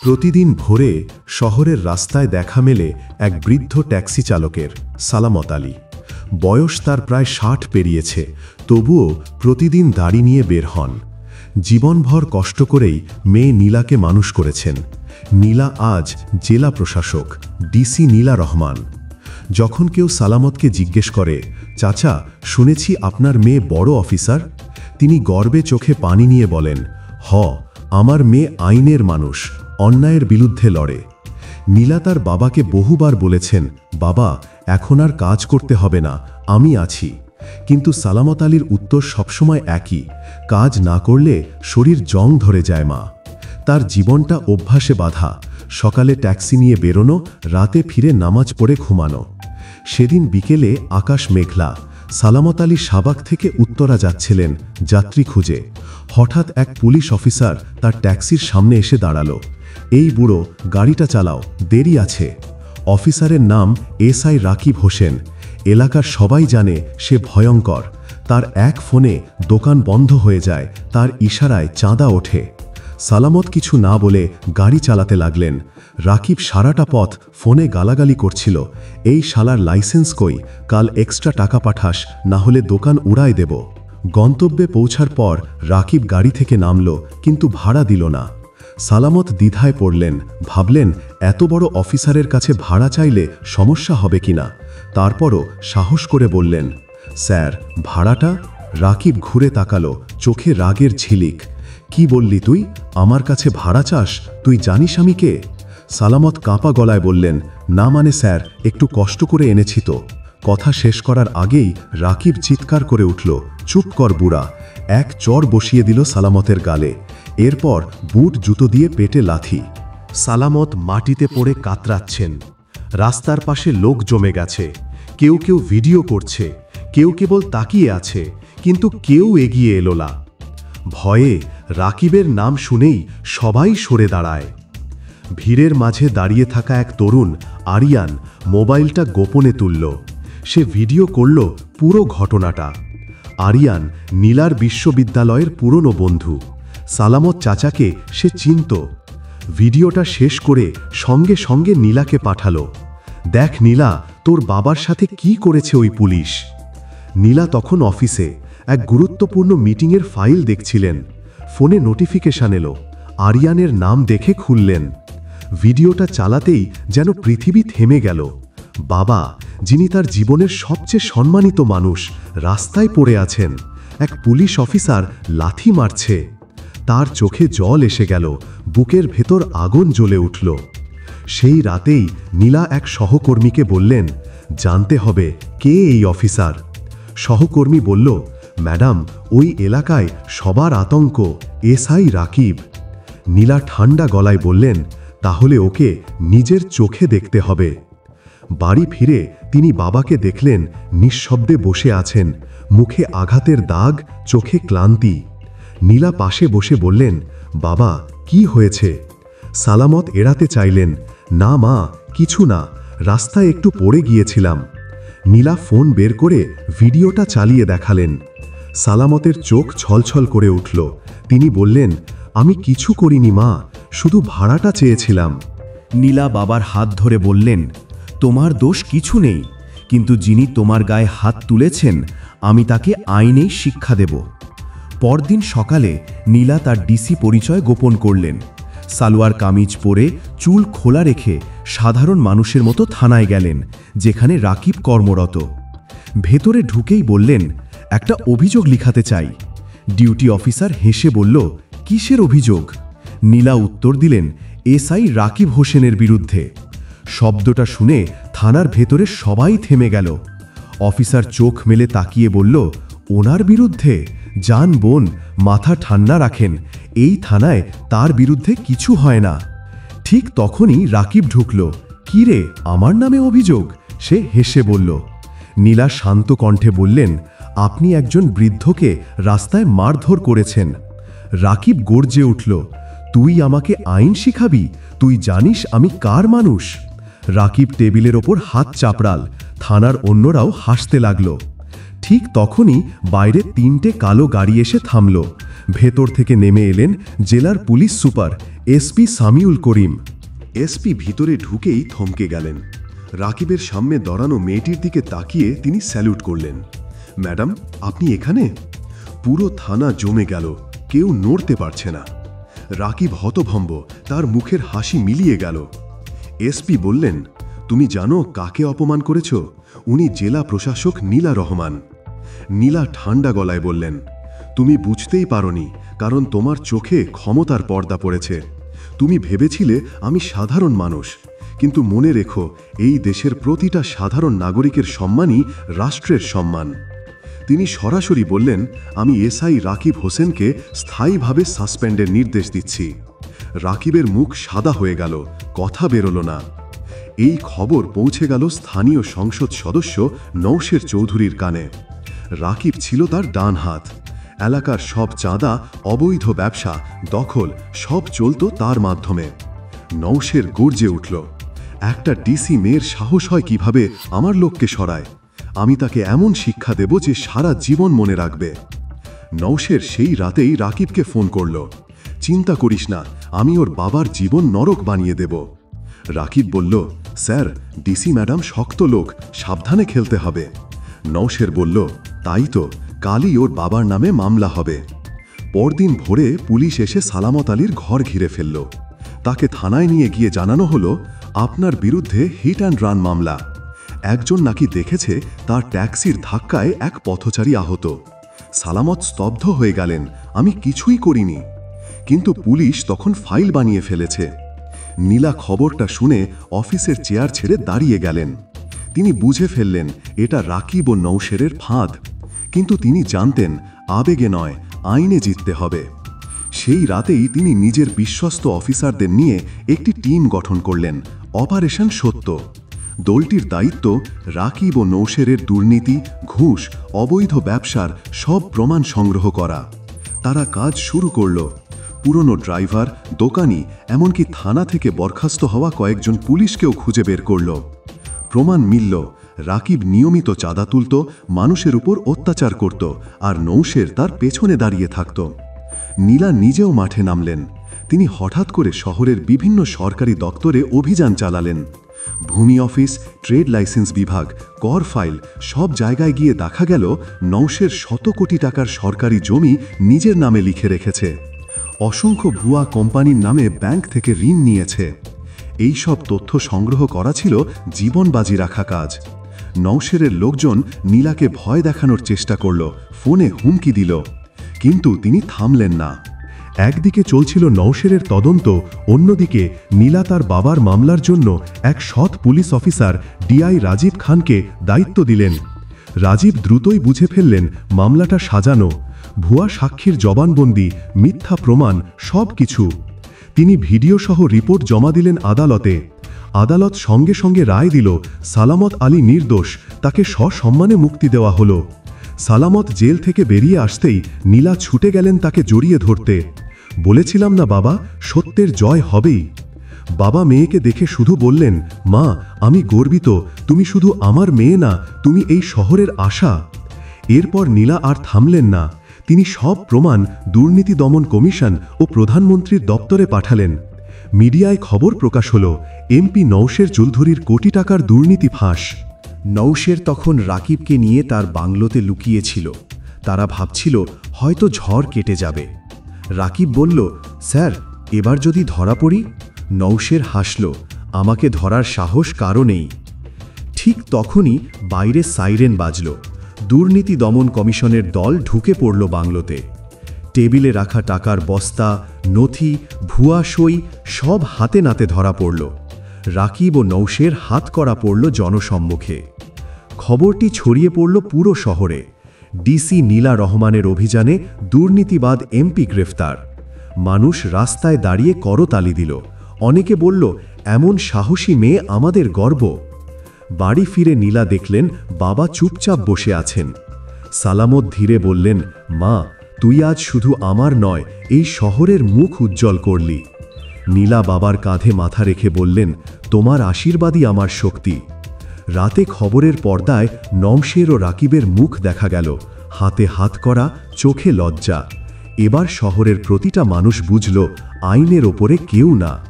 প্রতিদিন ভোরে শহরের রাস্তায় দেখা মেলে এক বৃদ্ধ ট্যাক্সি চালকের, সালামত আলী। বয়স তার প্রায় ৬০ পেরিয়েছে, তবুও প্রতিদিন দাড়ি নিয়ে বের হন। জীবনভর কষ্ট করেই মেয়ে নীলাকে মানুষ করেছেন। নীলা আজ জেলা প্রশাসক, ডিসি নীলা রহমান। যখন কেউ সালামতকে জিজ্ঞেস করে, চাচা শুনেছি আপনার মেয়ে বড় অফিসার, তিনি গর্বে চোখে পানি নিয়ে বলেন, আমার মেয়ে আইনের মানুষ, অন্যায়ের বিরুদ্ধে লড়ে। নীলা তার বাবাকে বহুবার বলেছেন, বাবা এখন আর কাজ করতে হবে না, আমি আছি। কিন্তু সালামত আলীর উত্তর সবসময় একই, কাজ না করলে শরীর জং ধরে যায় মা। তার জীবনটা অভ্যাসে বাঁধা, সকালে ট্যাক্সি নিয়ে বেরোনো, রাতে ফিরে নামাজ পড়ে ঘুমানো। সেদিন বিকেলে আকাশ মেঘলা, সালামত আলী সাবাক থেকে উত্তরা যাচ্ছিলেন যাত্রী খুঁজে। হঠাৎ এক পুলিশ অফিসার তার ট্যাক্সির সামনে এসে দাঁড়ালো। এই বুড়ো, গাড়িটা চালাও, দেরি আছে। অফিসারের নাম এসআই রাকিব হোসেন। এলাকার সবাই জানে সে ভয়ঙ্কর। তার এক ফোনে দোকান বন্ধ হয়ে যায়, তার ইশারায় চাঁদা ওঠে। সালামত কিছু না বলে গাড়ি চালাতে লাগলেন। রাকিব সারাটা পথ ফোনে গালাগালি করছিল, এই শালার লাইসেন্স কই, কাল এক্সট্রা টাকা পাঠাস, না হলে দোকান উড়ায় দেব। গন্তব্যে পৌঁছার পর রাকিব গাড়ি থেকে নামল, কিন্তু ভাড়া দিল না। সালামত দ্বিধায় পড়লেন, ভাবলেন এত বড় অফিসারের কাছে ভাড়া চাইলে সমস্যা হবে কিনা। তারপরও সাহস করে বললেন, স্যার ভাড়াটা? রাকিব ঘুরে তাকালো, চোখে রাগের ঝিলিক। কি বললি তুই? আমার কাছে ভাড়া চাস? তুই জানিস আমি কে? সালামত কাঁপা গলায় বললেন, না মানে স্যার, একটু কষ্ট করে এনেছি তো। কথা শেষ করার আগেই রাকিব চিৎকার করে উঠল, চুপ কর বুড়া। এক চড় বসিয়ে দিল সালামতের গালে। এরপর বুট জুতো দিয়ে পেটে লাথি। সালামত মাটিতে পড়ে কাতরাচ্ছেন। রাস্তার পাশে লোক জমে গেছে। কেউ কেউ ভিডিও করছে, কেউ কেবল তাকিয়ে আছে, কিন্তু কেউ এগিয়ে এলো না। ভয়ে রাকিবের নাম শুনেই সবাই সরে দাঁড়ায়। ভিড়ের মাঝে দাঁড়িয়ে থাকা এক তরুণ, আরিয়ান, মোবাইলটা গোপনে তুলল। সে ভিডিও করল পুরো ঘটনাটা। আরিয়ান নীলার বিশ্ববিদ্যালয়ের পুরনো বন্ধু। সালামত চাচাকে সে চিনত। ভিডিওটা শেষ করে সঙ্গে সঙ্গে নীলাকে পাঠালো, দেখ নীলা, তোর বাবার সাথে কি করেছে ওই পুলিশ। নীলা তখন অফিসে এক গুরুত্বপূর্ণ মিটিংয়ের ফাইল দেখছিলেন। ফোনে নোটিফিকেশন এলো। আরিয়ানের নাম দেখে খুললেন। ভিডিওটা চালাতেই যেন পৃথিবী থেমে গেল। বাবা, যিনি তার জীবনের সবচেয়ে সম্মানিত মানুষ, রাস্তায় পড়ে আছেন। এক পুলিশ অফিসার লাথি মারছে। তার চোখে জল এসে গেল, বুকের ভেতর আগুন জ্বলে উঠল। সেই রাতেই নীলা এক সহকর্মীকে বললেন, জানতে হবে কে এই অফিসার। সহকর্মী বলল, ম্যাডাম ওই এলাকায় সবার আতঙ্ক, এসআই রাকিব। নীলা ঠান্ডা গলায় বললেন, তাহলে ওকে নিজের চোখে দেখতে হবে। বাড়ি ফিরে তিনি বাবাকে দেখলেন নিঃশব্দে বসে আছেন, মুখে আঘাতের দাগ, চোখে ক্লান্তি। নীলা পাশে বসে বললেন, বাবা কি হয়েছে? সালামত এড়াতে চাইলেন, না মা, কিছু না, রাস্তায় একটু পড়ে গিয়েছিলাম। নীলা ফোন বের করে ভিডিওটা চালিয়ে দেখালেন। সালামতের চোখ ছলছল করে উঠল। তিনি বললেন, আমি কিছু করিনি মা, শুধু ভাড়াটা চেয়েছিলাম। নীলা বাবার হাত ধরে বললেন, তোমার দোষ কিছু নেই, কিন্তু যিনি তোমার গায়ে হাত তুলেছেন, আমি তাকে আইনেই শিক্ষা দেব। পরদিন সকালে নীলা তার ডিসি পরিচয় গোপন করলেন। সালোয়ার কামিজ পরে চুল খোলা রেখে সাধারণ মানুষের মতো থানায় গেলেন, যেখানে রাকিব কর্মরত। ভেতরে ঢুকেই বললেন, একটা অভিযোগ লিখাতে চাই। ডিউটি অফিসার হেসে বলল, কিসের অভিযোগ? নীলা উত্তর দিলেন, এসআই রাকিব হোসেনের বিরুদ্ধে। শব্দটা শুনে থানার ভেতরে সবাই থেমে গেল। অফিসার চোখ মেলে তাকিয়ে বলল, ওনার বিরুদ্ধে? জান বোন, মাথা ঠান্ডা রাখেন, এই থানায় তার বিরুদ্ধে কিছু হয় না। ঠিক তখনই রাকিব ঢুকল। কি রে, আমার নামে অভিযোগ? সে হেসে বলল। নীলা শান্ত কণ্ঠে বললেন, আপনি একজন বৃদ্ধকে রাস্তায় মারধর করেছেন। রাকিব গর্জে উঠল, তুই আমাকে আইন শিখাবি? তুই জানিস আমি কার মানুষ? রাকিব টেবিলের ওপর হাত চাপড়াল। থানার অন্যরাও হাসতে লাগল। ঠিক তখনই বাইরে 3টে কালো গাড়ি এসে থামল। ভেতর থেকে নেমে এলেন জেলার পুলিশ সুপার এসপি সামিউল করিম। এসপি ভিতরে ঢুকেই থমকে গেলেন। রাকিবের সামনে দাঁড়ানো মেয়েটির দিকে তাকিয়ে তিনি স্যালুট করলেন। ম্যাডাম, আপনি এখানে? পুরো থানা জমে গেল, কেউ নড়তে পারছে না। রাকিব হতভম্ব, তার মুখের হাসি মিলিয়ে গেল। এসপি বললেন, তুমি জানো কাকে অপমান করেছ? উনি জেলা প্রশাসক নীলা রহমান। নীলা ঠান্ডা গলায় বললেন, তুমি বুঝতেই পারোনি, কারণ তোমার চোখে ক্ষমতার পর্দা পড়েছে। তুমি ভেবেছিলে আমি সাধারণ মানুষ, কিন্তু মনে রেখো, এই দেশের প্রতিটা সাধারণ নাগরিকের সম্মানই রাষ্ট্রের সম্মান। তিনি সরাসরি বললেন, আমি এসআই রাকিব হোসেনকে স্থায়ীভাবে সাসপেন্ডের নির্দেশ দিচ্ছি। রাকিবের মুখ সাদা হয়ে গেল, কথা বেরোল না। এই খবর পৌঁছে গেল স্থানীয় সংসদ সদস্য নওশের চৌধুরীর কানে। রাকিব ছিল তার ডান হাত। এলাকার সব চাঁদা, অবৈধ ব্যবসা, দখল সব চলত তার মাধ্যমে। নওশের গর্জে উঠল, একটা ডিসি মেয়ের সাহস হয় কিভাবে আমার লোককে সরায়? আমি তাকে এমন শিক্ষা দেব যে সারা জীবন মনে রাখবে। নওশের সেই রাতেই রাকিবকে ফোন করল, চিন্তা করিস না, আমি ওর বাবার জীবন নরক বানিয়ে দেব। রাকিব বলল, স্যার, ডিসি ম্যাডাম শক্ত লোক, সাবধানে খেলতে হবে। নওশের বলল, তাই তো, কালই ওর বাবার নামে মামলা হবে। পরদিন ভোরে পুলিশ এসে সালামত আলীর ঘর ঘিরে ফেলল। তাকে থানায় নিয়ে গিয়ে জানানো হলো, আপনার বিরুদ্ধে হিট অ্যান্ড রান মামলা। একজন নাকি দেখেছে তার ট্যাক্সির ধাক্কায় এক পথচারী আহত। সালামত স্তব্ধ হয়ে গেলেন, আমি কিছুই করিনি। কিন্তু পুলিশ তখন ফাইল বানিয়ে ফেলেছে। নীলা খবরটা শুনে অফিসের চেয়ার ছেড়ে দাঁড়িয়ে গেলেন। তিনি বুঝে ফেললেন এটা রাকিব ও নওশেরের ফাঁদ। কিন্তু তিনি জানতেন, আবেগে নয়, আইনে জিততে হবে। সেই রাতেই তিনি নিজের বিশ্বস্ত অফিসারদের নিয়ে একটি টিম গঠন করলেন, অপারেশন সত্য। দলটির দায়িত্ব রাকিব ও নওশেরের দুর্নীতি, ঘুষ, অবৈধ ব্যবসার সব প্রমাণ সংগ্রহ করা। তারা কাজ শুরু করল। পুরনো ড্রাইভার, দোকানি, এমনকি থানা থেকে বরখাস্ত হওয়া কয়েকজন পুলিশকেও খুঁজে বের করল। প্রমাণ মিলল, রাকিব নিয়মিত চাঁদা তুলত, মানুষের উপর অত্যাচার করত, আর নওশের তার পেছনে দাঁড়িয়ে থাকত। নীলা নিজেও মাঠে নামলেন। তিনি হঠাৎ করে শহরের বিভিন্ন সরকারি দপ্তরে অভিযান চালালেন। ভূমি অফিস, ট্রেড লাইসেন্স বিভাগ, কর ফাইল সব জায়গায় গিয়ে দেখা গেল নওশের শত কোটি টাকার সরকারি জমি নিজের নামে লিখে রেখেছে। অসংখ্য ভুয়া কোম্পানির নামে ব্যাংক থেকে ঋণ নিয়েছে। এই সব তথ্য সংগ্রহ করা ছিল জীবন বাজি রাখা কাজ। নওশেরের লোকজন নীলাকে ভয় দেখানোর চেষ্টা করল, ফোনে হুমকি দিল, কিন্তু তিনি থামলেন না। একদিকে চলছিল নওশেরের তদন্ত, অন্যদিকে নীলা তার বাবার মামলার জন্য এক সৎ পুলিশ অফিসার ডিআই রাজীব খানকে দায়িত্ব দিলেন। রাজীব দ্রুতই বুঝে ফেললেন মামলাটা সাজানো, ভুয়া সাক্ষীর জবানবন্দি, মিথ্যা প্রমাণ সব কিছু। তিনি ভিডিওসহ রিপোর্ট জমা দিলেন আদালতে। আদালত সঙ্গে সঙ্গে রায় দিল, সালামত আলী নির্দোষ, তাকে সসম্মানে মুক্তি দেওয়া হলো। সালামত জেল থেকে বেরিয়ে আসতেই নীলা ছুটে গেলেন তাকে জড়িয়ে ধরতে। বলেছিলাম না বাবা, সত্যের জয় হবেই। বাবা মেয়েকে দেখে শুধু বললেন, মা, আমি গর্বিত, তুমি শুধু আমার মেয়ে না, তুমি এই শহরের আশা। এরপর নীলা আর থামলেন না। তিনি সব প্রমাণ দুর্নীতি দমন কমিশন ও প্রধানমন্ত্রীর দপ্তরে পাঠালেন। মিডিয়ায় খবর প্রকাশ হল, এমপি নওশের চৌধুরীর কোটি টাকার দুর্নীতি ফাঁস। নওশের তখন রাকিবকে নিয়ে তার বাংলোতে লুকিয়েছিল। তারা ভাবছিল হয়তো ঝড় কেটে যাবে। রাকিব বলল, স্যার, এবার যদি ধরা পড়ি? নওশের হাসল, আমাকে ধরার সাহস কারও নেই। ঠিক তখনই বাইরে সাইরেন বাজল। দুর্নীতি দমন কমিশনের দল ঢুকে পড়ল বাংলোতে। টেবিলে রাখা টাকার বস্তা, নথি, ভুয়া সই সব হাতে নাতে ধরা পড়ল। রাকিব ও নওশের হাত করা পড়ল জনসম্মুখে। খবরটি ছড়িয়ে পড়ল পুরো শহরে। ডিসি নীলা রহমানের অভিযানে দুর্নীতিবাদ এমপি গ্রেফতার। মানুষ রাস্তায় দাঁড়িয়ে করতালি দিল। অনেকে বলল, এমন সাহসী মেয়ে আমাদের গর্ব। বাড়ি ফিরে নীলা দেখলেন বাবা চুপচাপ বসে আছেন। সালামত ধীরে বললেন, মা, তুই আজ শুধু আমার নয়, এই শহরের মুখ উজ্জ্বল করলি। নীলা বাবার কাঁধে মাথা রেখে বললেন, তোমার আশীর্বাদই আমার শক্তি। রাতে খবরের পর্দায় নওশের ও রাকিবের মুখ দেখা গেল, হাতে হাত করা, চোখে লজ্জা। এবার শহরের প্রতিটা মানুষ বুঝল আইনের ওপরে কেউ না।